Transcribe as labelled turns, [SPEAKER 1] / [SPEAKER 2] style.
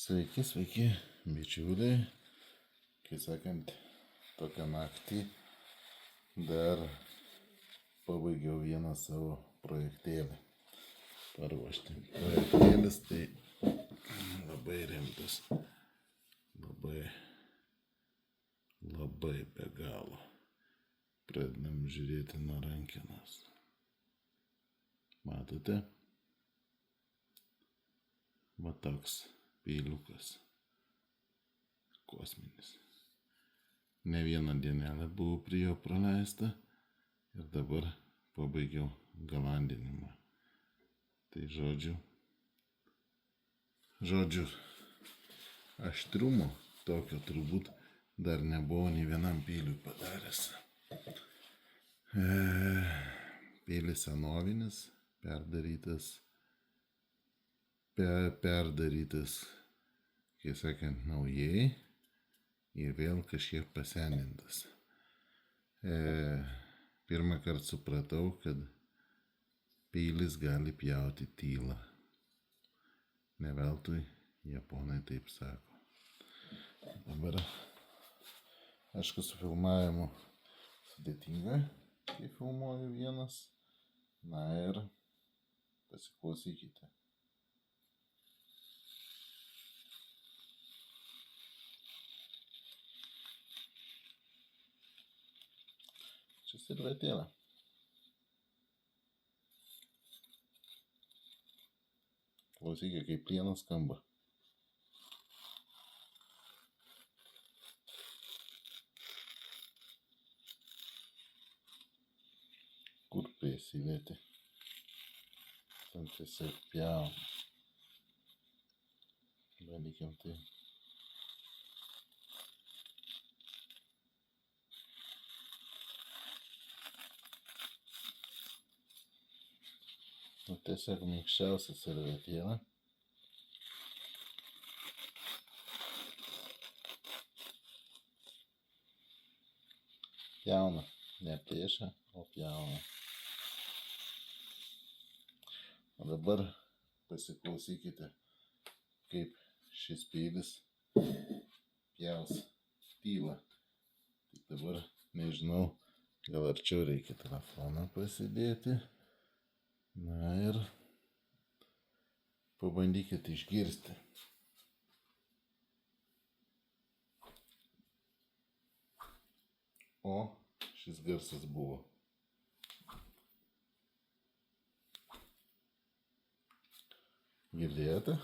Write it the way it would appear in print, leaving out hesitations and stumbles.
[SPEAKER 1] Sveiki, sveiki, bičiuliai. Kai sakant, tokią naktį dar pabaigiau vieną savo projektėlį paruošti. Projektėlis tai labai rimtas, labai be galo. Pradedam žiūrėti nuo rankenos. Matote? Va toks peiliukas kosminis. Ne vieną dienelę buvau prie jo praleista ir dabar pabaigiau galandinimą. Tai žodžiu, aštrumo tokio turbūt dar nebuvo nei vienam peiliui padaręs. Peilis senovinis, perdarytas, kai sakant, naujai ir vėl kažkiek pasendintas. Pirmą kartą supratau, kad peilis gali pjauti tylą. Ne veltui japonai taip sako. Dabar, aišku, su filmavimu sudėtinga, kai filmuoju vienas. Na ir pasiklausykite. Čia servetėlė. Klausykite, kaip plienas skamba. Kur prisilieti? Ten tiesiog pjauna. Dalykiam tai. Tiesiog minkščiausia servetėlė. Pjauna, ne plėšia, o pjauna. O dabar pasiklausykite, kaip šis peilis pjaus tylą. Tik dabar nežinau, gal arčiau reikia telefoną pasidėti. Na ir pabandykite išgirsti. O šis garsas buvo. Girdėjote?